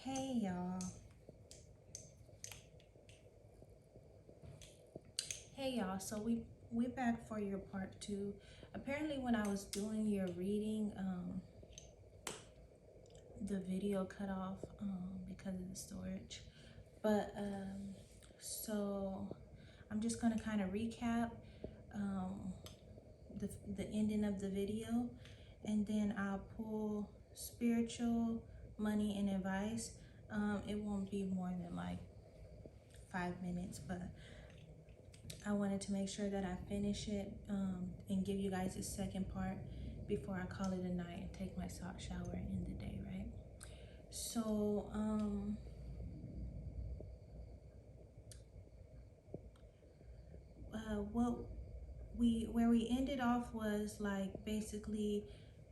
Hey y'all. So we back for your part 2. Apparently when I was doing your reading, the video cut off because of the storage. But so I'm just gonna kind of recap the ending of the video, and then I'll pull spiritual, money, and advice. It won't be more than like 5 minutes, but I wanted to make sure that I finish it and give you guys the second part before I call it a night and take my salt shower and end the day, right? So where we ended off was like basically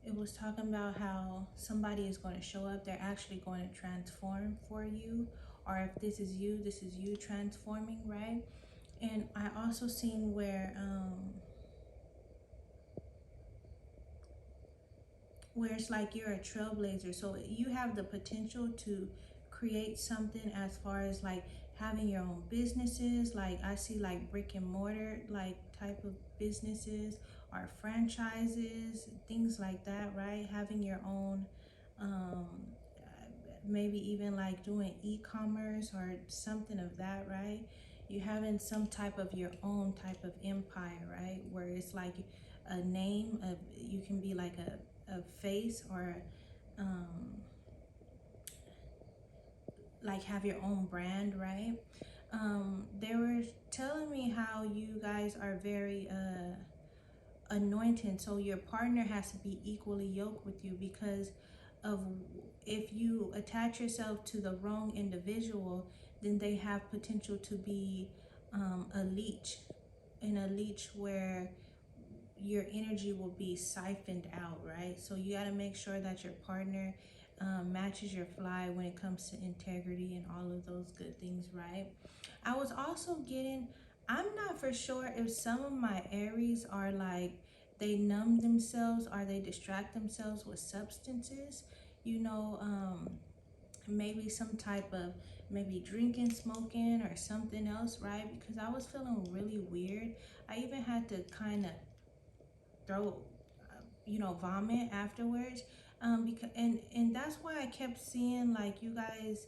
it was talking about how somebody is going to show up. They're actually going to transform for you, or if this is you transforming, right? And I also seen where it's like you're a trailblazer, so you have the potential to create something as far as like having your own businesses. Like I see like brick and mortar like type of businesses or franchises, things like that, right? Having your own maybe even like doing e-commerce or something of that, right? You having some type of your own type of empire, right? Where it's like a name of, you can be like a face, or like have your own brand, right? They were telling me how you guys are very anointed, so your partner has to be equally yoked with you, because of if you attach yourself to the wrong individual, then they have potential to be a leech, and a leech where your energy will be siphoned out, right? So you got to make sure that your partner matches your fly when it comes to integrity and all of those good things, right? I was also getting, I'm not for sure if some of my Aries are like, they numb themselves or they distract themselves with substances, you know, maybe some type of maybe drinking, smoking, or something else, right? Because I was feeling really weird. I even had to kind of throw vomit afterwards, because and that's why I kept seeing like you guys,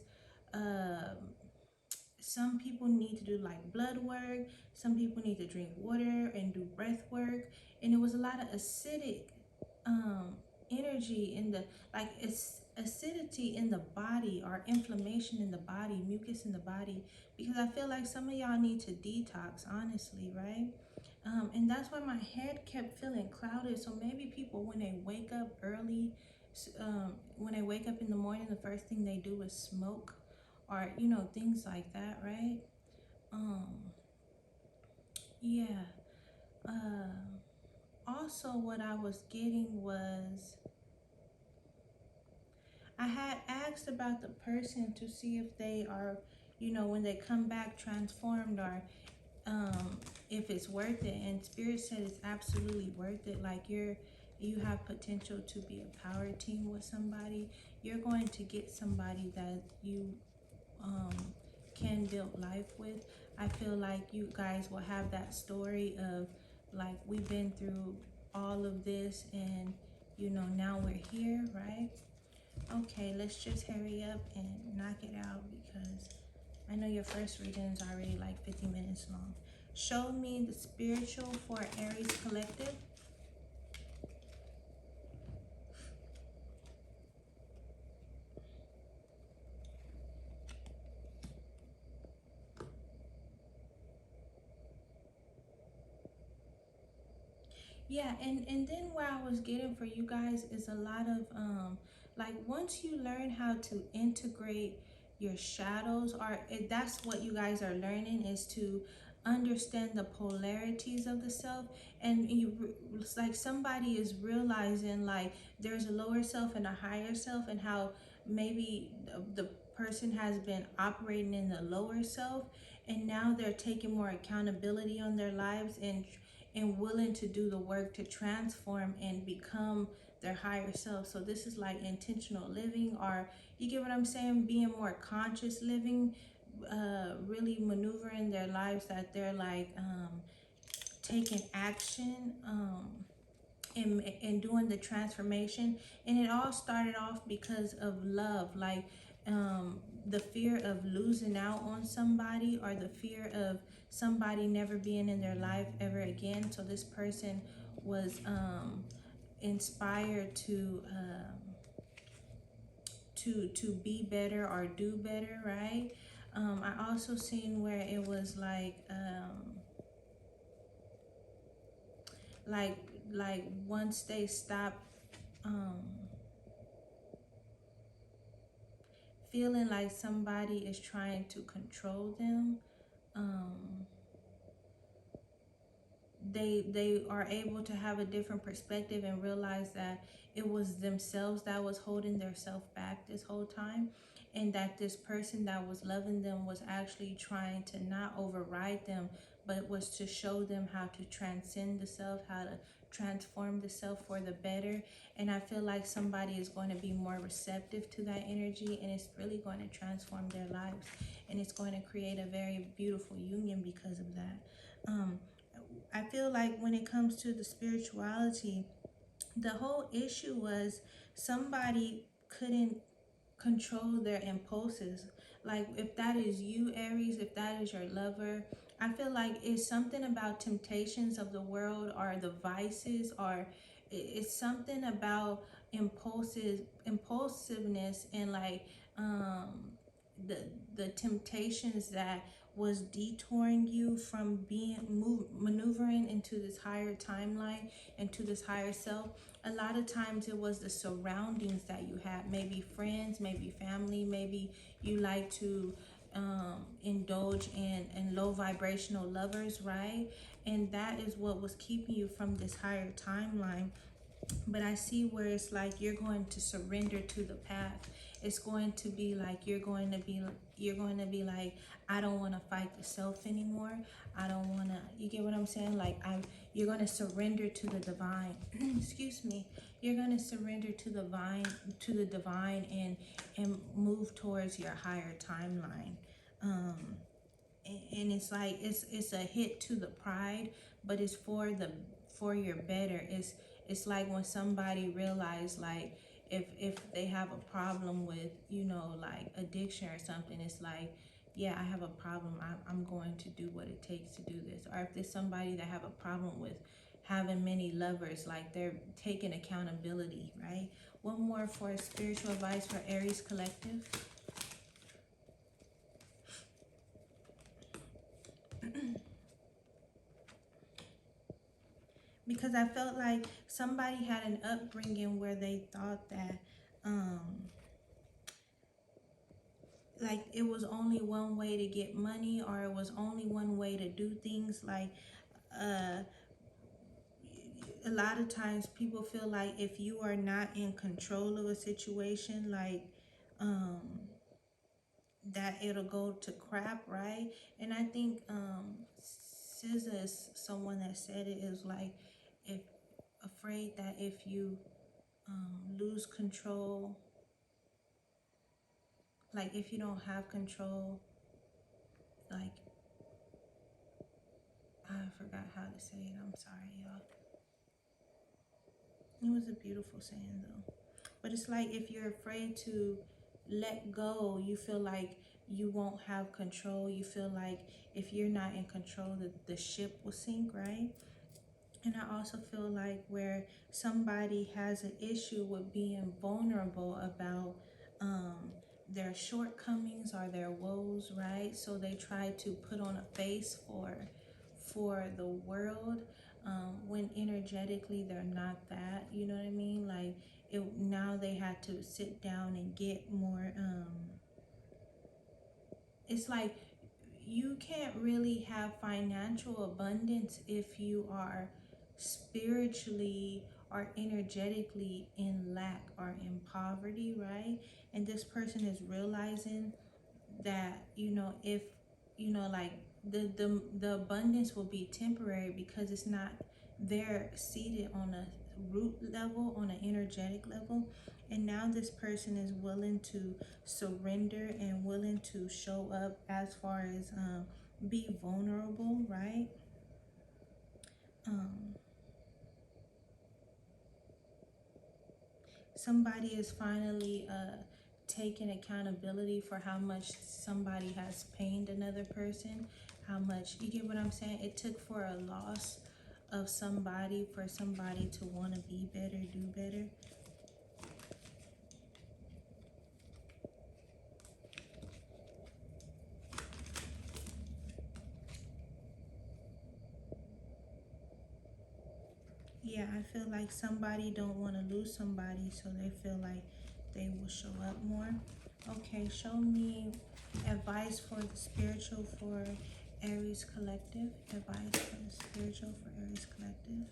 some people need to do like blood work, some people need to drink water and do breath work, and it was a lot of acidic energy in the, like it's acidity in the body or inflammation in the body, mucus in the body, because I feel like some of y'all need to detox, honestly, right? And that's why my head kept feeling clouded. So maybe people, when they wake up early, when they wake up in the morning, the first thing they do is smoke, or things like that, right? Um, yeah. Also, what I was getting was, I had asked about the person to see if they are, when they come back transformed, or if it's worth it, and Spirit said it's absolutely worth it. Like you have potential to be a power team with somebody. You're going to get somebody that you can build life with. I feel like you guys will have that story of like, we've been through all of this, and now we're here, right? Okay, let's just hurry up and knock it out, because I know your first reading is already like 50 minutes long. Show me the spiritual for Aries collective. Yeah, and then what I was getting for you guys is a lot of like, once you learn how to integrate your shadows, or that's what you guys are learning, is to understand the polarities of the self. And it's like somebody is realizing like there's a lower self and a higher self, and how maybe the person has been operating in the lower self, and now they're taking more accountability on their lives, and willing to do the work to transform and become their higher self. So this is like intentional living, or you get what I'm saying, being more conscious living, really maneuvering their lives, that they're like taking action, and doing the transformation. And it all started off because of love, like the fear of losing out on somebody, or the fear of somebody never being in their life ever again. So this person was inspired to be better or do better, right? I also seen where it was like like once they stop um feeling like somebody is trying to control them, um they are able to have a different perspective and realize that it was themselves that was holding their self back this whole time, and that this person that was loving them was actually trying to not override them, but was to show them how to transcend the self, how to transform the self for the better. And I feel like somebody is going to be more receptive to that energy, and it's really going to transform their lives, and it's going to create a very beautiful union because of that. I feel like when it comes to the spirituality, the whole issue was somebody couldn't control their impulses. Like if that is you, Aries, if that is your lover, I feel like it's something about temptations of the world, or the vices, or it's something about impulsiveness, and like the the temptations that was detouring you from maneuvering into this higher timeline, into this higher self. A lot of times it was the surroundings that you had, maybe friends, maybe family, maybe you like to indulge in low vibrational lovers, right? And that is what was keeping you from this higher timeline. But I see where it's like you're going to surrender to the path. It's going to be like you're going to be like, I don't want to fight the self anymore. I don't want to, you get what I'm saying? Like you're going to surrender to the divine. Excuse me. You're going to surrender to the divine, and move towards your higher timeline. Um and it's like it's a hit to the pride, but it's for your better. It's like when somebody realize, like if they have a problem with, like addiction or something, it's like, yeah, I have a problem, I'm going to do what it takes to do this. Or if there's somebody that have a problem with having many lovers, like they're taking accountability, right? One more for spiritual advice for Aries collective. Because I felt like somebody had an upbringing where they thought that um like it was only one way to get money, or it was only one way to do things. Like uh a lot of times people feel like if you are not in control of a situation, like um that it'll go to crap, right? And I think SZA is someone that said it is like, if afraid that if you lose control, like if you don't have control, like I forgot how to say it, I'm sorry, y'all. It was a beautiful saying though. But it's like if you're afraid to let go, you feel like you won't have control. You feel like if you're not in control, the ship will sink, right? And I also feel like where somebody has an issue with being vulnerable about um, their shortcomings or their woes, right? So they try to put on a face for the world, when energetically they're not that. You know what I mean? Like now they had to sit down and get more. It's like you can't really have financial abundance if you are spiritually or energetically in lack or in poverty, right? And this person is realizing that, if like the abundance will be temporary, because it's not there seated on root level, on an energetic level. And now this person is willing to surrender and willing to show up as far as be vulnerable, right? Um, Somebody is finally taking accountability for how much somebody has pained another person, how much, you get what I'm saying? It took for a loss of somebody for somebody to want to be better, do better. Yeah, I feel like somebody don't want to lose somebody, so they feel like they will show up more. Okay, show me advice for the spiritual for Aries collective. Advice for the spiritual for Aries collective.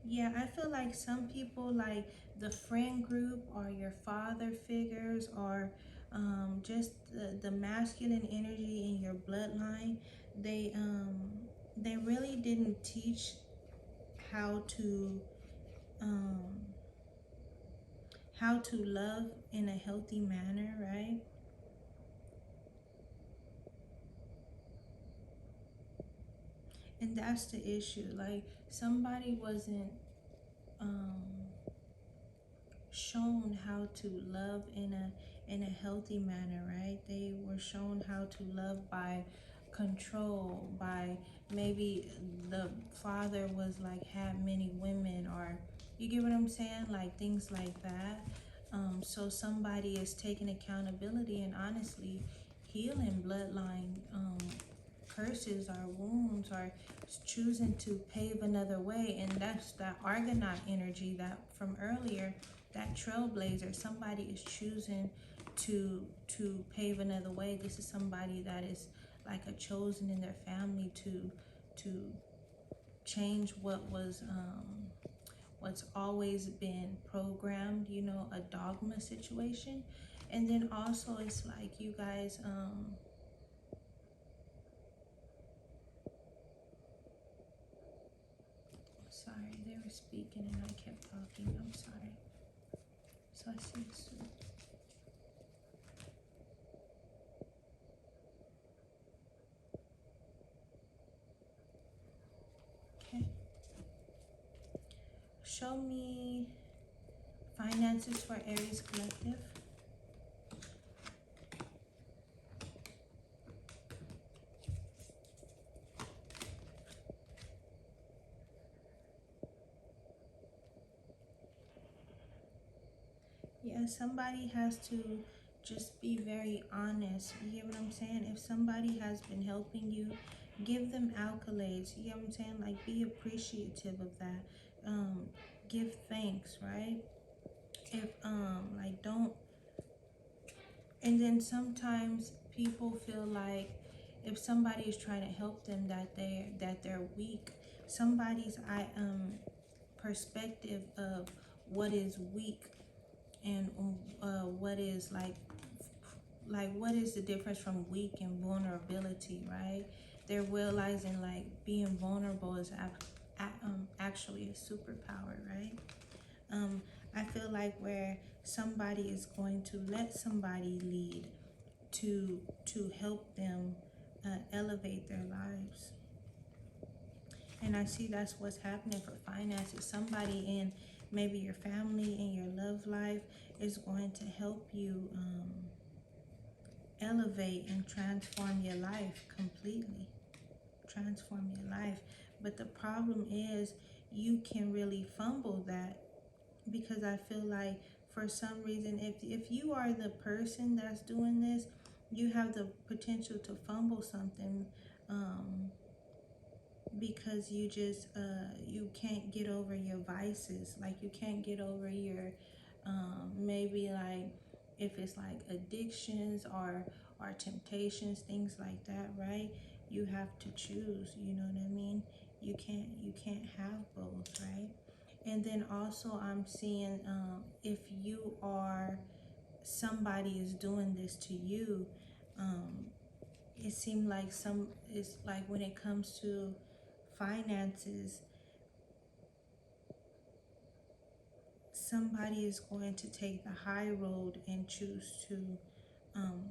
Yeah, I feel like some people, like the friend group or your father figures, or just the masculine energy in your bloodline, they um, they really didn't teach how to um, how to love in a healthy manner, right? And that's the issue. Like somebody wasn't um, shown how to love in a healthy manner, right? They were shown how to love by control, by maybe the father was like had many women, or you get what I'm saying, like things like that. So somebody is taking accountability and honestly healing bloodline curses or wounds, or choosing to pave another way. And that's that Argonaut energy that from earlier, that trailblazer. Somebody is choosing to pave another way. This is somebody that is like a chosen in their family to change what's always been programmed, you know, a dogma situation. And then also it's like you guys sorry, they were speaking and I kept talking. I'm sorry. So I see soup. Okay. Show me finances for Aries collective. Yeah, somebody has to just be very honest. You get what I'm saying? If somebody has been helping you, give them accolades. You get what I'm saying? Like, be appreciative of that. Give thanks, right? If like, don't. And then sometimes people feel like if somebody is trying to help them, that they're weak. Somebody's perspective of what is weak and what is like what is the difference from weak and vulnerability, right? They're realizing like being vulnerable is actually a superpower, right? I feel like where somebody is going to let somebody lead to help them elevate their lives. And I see that's what's happening for finances. Somebody in maybe your family and your love life is going to help you elevate and transform your life completely. Transform your life. But the problem is you can really fumble that, because I feel like for some reason, if you are the person that's doing this, you have the potential to fumble something because you just you can't get over your vices. Like you can't get over your maybe like if it's like addictions or temptations, things like that, right? You have to choose, you know what I mean? You can't have both, right? And then also I'm seeing if you are somebody is doing this to you, it seemed like it's like when it comes to finances, somebody is going to take the high road and choose to um,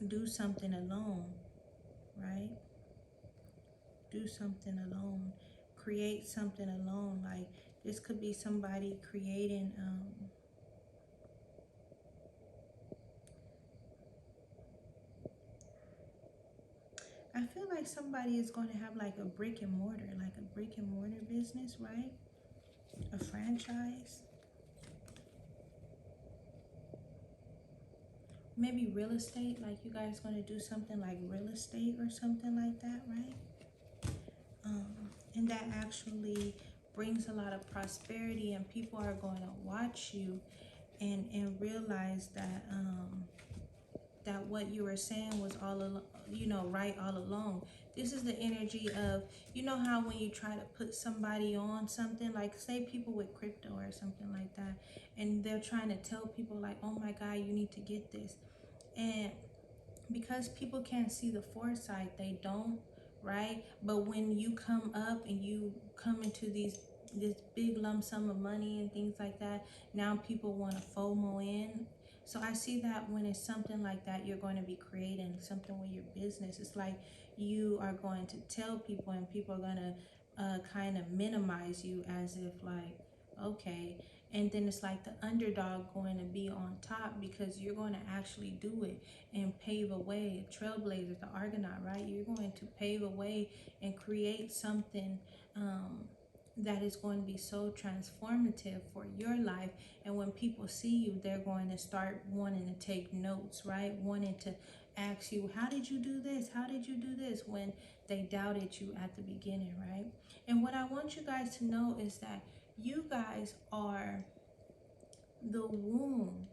do something alone, right? Do something alone, create something alone. Like this could be somebody creating I feel like somebody is going to have like a brick and mortar, like a brick and mortar business, right? A franchise. Maybe real estate, like you guys going to do something like real estate or something like that, right? And that actually brings a lot of prosperity, and people are going to watch you and realize that that what you were saying was right all along. This is the energy of, you know how when you try to put somebody on something, like say people with crypto or something like that, and they're trying to tell people like, oh my God, you need to get this. And because people can't see the foresight, they don't, right? But when you come up and you come into this big lump sum of money and things like that, now people want to FOMO in. So I see that when it's something like that, you're going to be creating something with your business. It's like you are going to tell people, and people are going to kind of minimize you as if like, okay. And then it's like the underdog going to be on top because you're going to actually do it and pave a way. Trailblazer, the Argonaut, right? You're going to pave a way and create something that is going to be so transformative for your life. And when people see you, they're going to start wanting to take notes, right? Wanting to ask you, how did you do this? How did you do this? When they doubted you at the beginning, right? And what I want you guys to know is that you guys are the womb.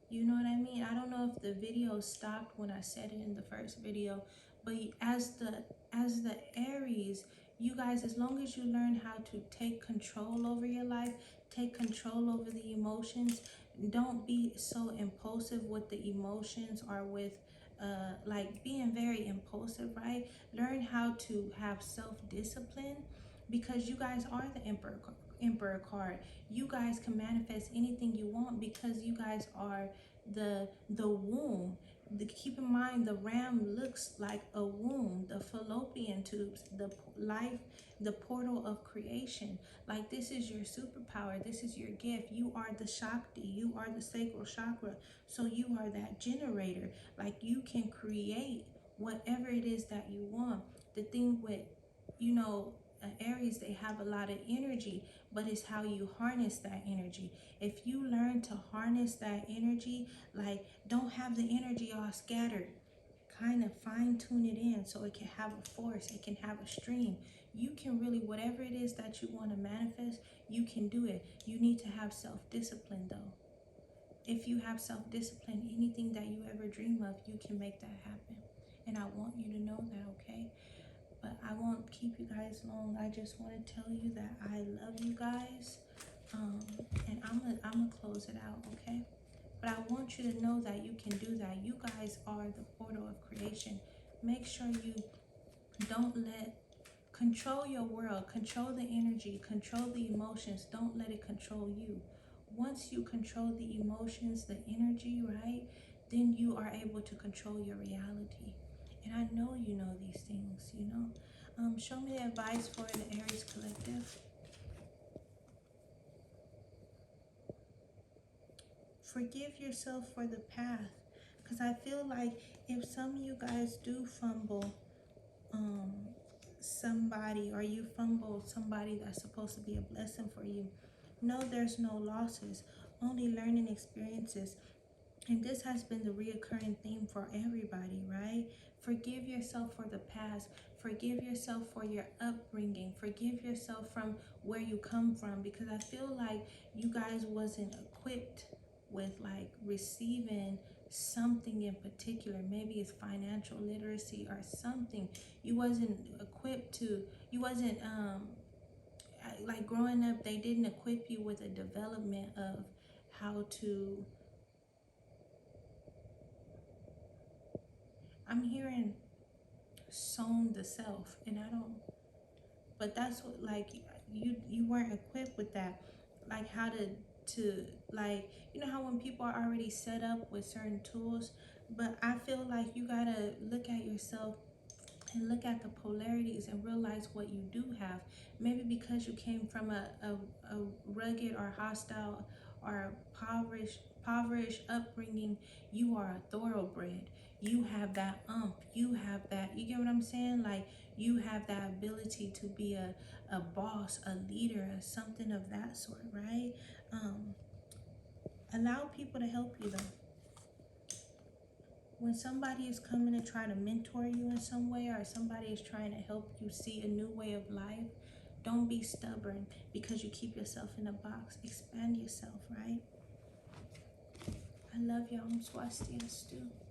You know what I mean? I don't know if the video stopped when I said it in the first video, but as the Aries, you guys, as long as you learn how to take control over your life, take control over the emotions, don't be so impulsive with the emotions or with like being very impulsive, right? Learn how to have self-discipline, because you guys are the emperor card. You guys can manifest anything you want because you guys are the womb. Keep in mind, the ram looks like a womb, the fallopian tubes, the life, the portal of creation. Like this is your superpower, this is your gift. You are the Shakti, you are the sacral chakra, so you are that generator. Like you can create whatever it is that you want. The thing with, you know, Aries, they have a lot of energy, but it's how you harness that energy. If you learn to harness that energy, like don't have the energy all scattered, kind of fine tune it in so it can have a force, it can have a stream. You can really, whatever it is that you want to manifest, you can do it. You need to have self-discipline though. If you have self-discipline, anything that you ever dream of, you can make that happen. And I want you to know that, okay? But I won't keep you guys long. I just want to tell you that I love you guys. And I'm gonna close it out, okay? But I want you to know that you can do that. You guys are the portal of creation. Make sure you don't let control your world, control the energy, control the emotions. Don't let it control you. Once you control the emotions, the energy, right, then you are able to control your reality. And I know you know these things, you know. Show me the advice for the Aries collective. Forgive yourself for the path. Because I feel like if some of you guys do fumble somebody, or you fumble somebody that's supposed to be a blessing for you, no, there's no losses, only learning experiences. And this has been the reoccurring theme for everybody, right? Forgive yourself for the past. Forgive yourself for your upbringing. Forgive yourself from where you come from, because I feel like you guys wasn't equipped with like receiving something in particular. Maybe it's financial literacy or something. You wasn't equipped to, you wasn't like growing up, they didn't equip you with a development of how to, I'm hearing sown the self, and I don't, but that's what, like, you weren't equipped with that, like how to like, you know how when people are already set up with certain tools. But I feel like you gotta look at yourself and look at the polarities and realize what you do have. Maybe because you came from a rugged or hostile or impoverished upbringing, you are a thoroughbred. You have that you have that, you get what I'm saying? Like, you have that ability to be a boss, a leader, or something of that sort, right? um Allow people to help you though. When somebody is coming to try to mentor you in some way, or somebody is trying to help you see a new way of life, don't be stubborn because you keep yourself in a box. Expand yourself, right? I love y'all. Swastiastu.